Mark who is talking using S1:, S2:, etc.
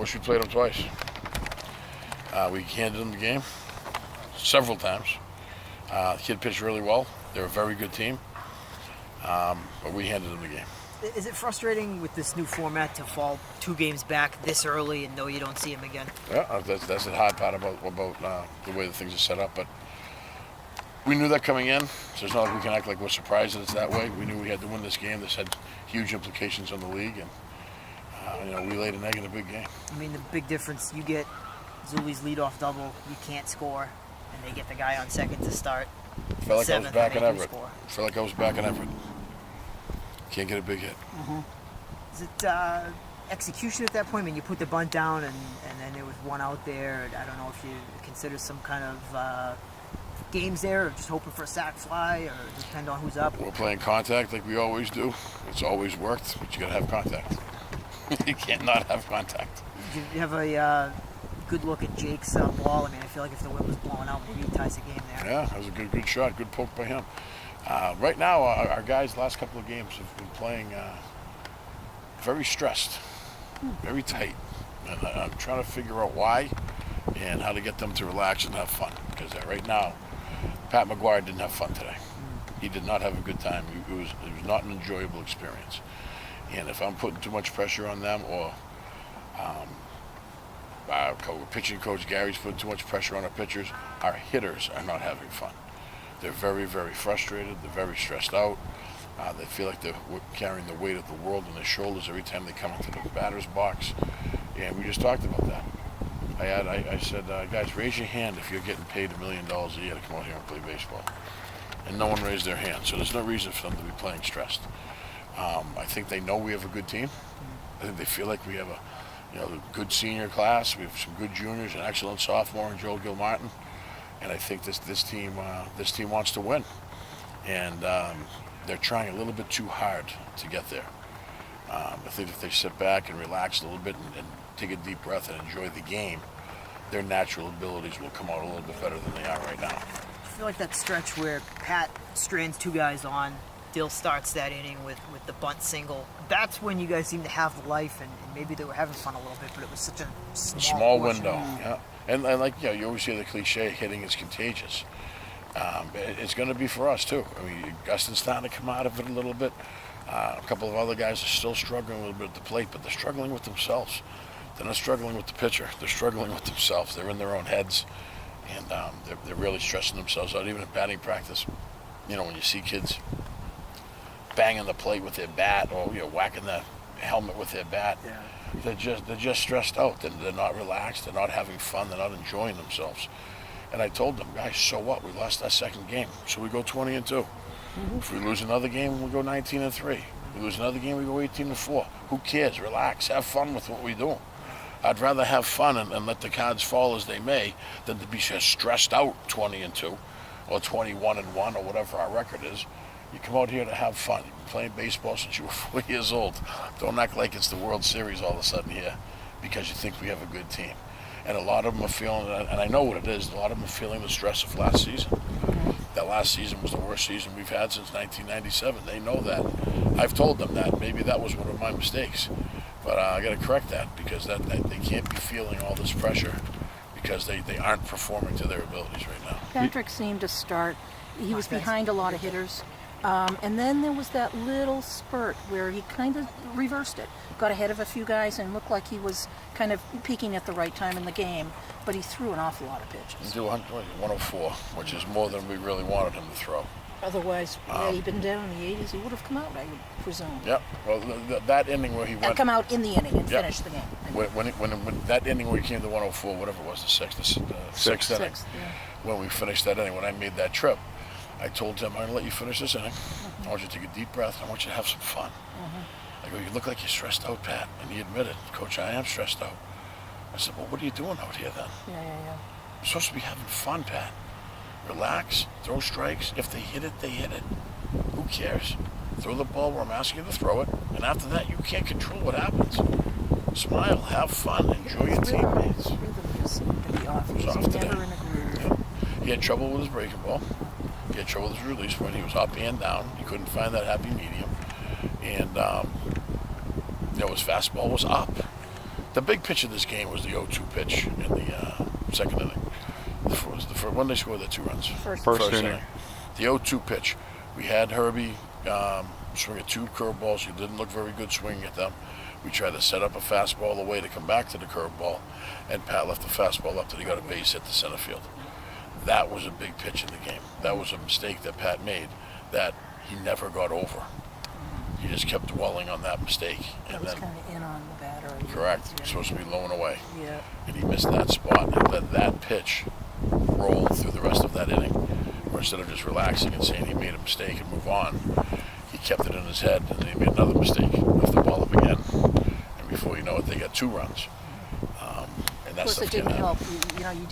S1: Wish we played them twice. We handed them the game several times. The kid pitched really well. They're a very good team, but we handed them the game.
S2: Is it frustrating with this new format to fall 2 games back this early and know you don't see him again?
S1: Yeah, that's the hard part about the way the things are set up. But we knew that coming in, so it's not like we can act like we're surprised that it's that way. We knew we had to win this game. This had huge implications on the league, and we laid an egg in a big game.
S2: I mean, the big difference, you get Zuli's leadoff double, you can't score, and they get the guy on second to start.
S1: Felt like I was back in Everett.
S2: Score.
S1: Felt like I was back in Everett. Can't get a big hit.
S2: Mm-hmm. Is it execution at that point? I mean, you put the bunt down, and then there was one out there. I don't know if you consider some kind of games there, or just hoping for a sac fly, or depend on who's up.
S1: We're playing contact like we always do. It's always worked, but you got to have contact. You can't not have contact.
S2: Did you have a good look at Jake's ball? I mean, I feel like if the wind was blowing out, maybe he ties the game there.
S1: Yeah, that was a good shot. Good poke by him. Right now, our guys, last couple of games, have been playing very stressed, very tight. And I'm trying to figure out why and how to get them to relax and have fun. Because right now, Pat McGuire didn't have fun today. He did not have a good time. It was not an enjoyable experience. And if I'm putting too much pressure on them, or our pitching coach Gary's putting too much pressure on our pitchers, our hitters are not having fun. They're very, very frustrated. They're very stressed out. They feel like they're carrying the weight of the world on their shoulders every time they come into the batter's box. And we just talked about that. I said, guys, raise your hand if you're getting paid $1 million a year to come out here and play baseball. And no one raised their hand, so there's no reason for them to be playing stressed. I think they know we have a good team. I think they feel like we have a good senior class. We have some good juniors, an excellent sophomore in Joel Gilmartin. And I think this team wants to win, and they're trying a little bit too hard to get there. I think if they sit back and relax a little bit and take a deep breath and enjoy the game, their natural abilities will come out a little bit better than they are right now.
S2: I feel like that stretch where Pat strands 2 guys on, Dill starts that inning with the bunt single. That's when you guys seem to have life, and maybe they were having fun a little bit, but it was such a small
S1: window. Yeah. And like you always hear the cliche, hitting is contagious. It's going to be for us too. I mean, Gustin's starting to come out of it a little bit. A couple of other guys are still struggling a little bit at the plate, but they're struggling with themselves. They're not struggling with the pitcher. They're struggling with themselves. They're in their own heads, and they're really stressing themselves out. Even at batting practice, when you see kids banging the plate with their bat, or whacking the helmet with their bat. Yeah. They're just stressed out. They're not relaxed. They're not having fun. They're not enjoying themselves. And I told them, guys, so what? We lost our second game, so we go 20-2. Mm-hmm. If we lose another game, we go 19-3. If we lose another game, we go 18-4. Who cares? Relax. Have fun with what we do. I'd rather have fun and let the cards fall as they may than to be stressed out 20-2 or 21-1 or whatever our record is. You come out here to have fun. You've been playing baseball since you were 4 years old. Don't act like it's the World Series all of a sudden here because you think we have a good team. And a lot of them are feeling, and I know what it is, a lot of them are feeling the stress of last season. That last season was the worst season we've had since 1997. They know that. I've told them that. Maybe that was one of my mistakes. But I got to correct that because they can't be feeling all this pressure because they aren't performing to their abilities right now.
S3: Patrick seemed to start, he was behind a lot of hitters. And then there was that little spurt where he kind of reversed it, got ahead of a few guys and looked like he was kind of peaking at the right time in the game, but he threw an awful lot of pitches.
S1: He threw 104, which is more than we really wanted him to throw.
S3: Otherwise, had he been down in the 80s, he would have come out, I would presume.
S1: Yep. Well, that inning where he went...
S3: come out in the inning and finish the game.
S1: When that inning where he came to 104, whatever it was, the sixth inning, when we finished that inning, when I made that trip, I told him, I'm going to let you finish this inning. I want you to take a deep breath. I want you to have some fun. I go, you look like you're stressed out, Pat. And he admitted, Coach, I am stressed out. I said, well, what are you doing out here then?
S3: Yeah.
S1: I'm supposed to be having fun, Pat. Relax, throw strikes. If they hit it, they hit it. Who cares? Throw the ball where I'm asking you to throw it. And after that, you can't control what happens. Smile, have fun, enjoy your teammates.
S3: He's never in a groove.
S1: He had trouble with his breaking ball. He had trouble with his release point. He was up and down. He couldn't find that happy medium. And, his fastball was up. The big pitch of this game was the 0-2 pitch in the second inning. When they scored the 2 runs.
S4: First inning.
S1: The 0-2 pitch. We had Herbie swing at 2 curveballs. He didn't look very good swinging at them. We tried to set up a fastball away to come back to the curveball, and Pat left the fastball up till he got a base hit to center field. That was a big pitch in the game. That was a mistake that Pat made that he never got over. He just kept dwelling on that mistake.
S3: That was kind of in on the batter.
S1: Correct. He was supposed to be low and away.
S3: Yeah.
S1: And he missed that spot and let that pitch roll through the rest of that inning. Where instead of just relaxing and saying he made a mistake and move on, he kept it in his head and then he made another mistake, left the ball up again. And before you know it, they got 2 runs. And
S3: Of
S1: that's
S3: course, it didn't help. You know, you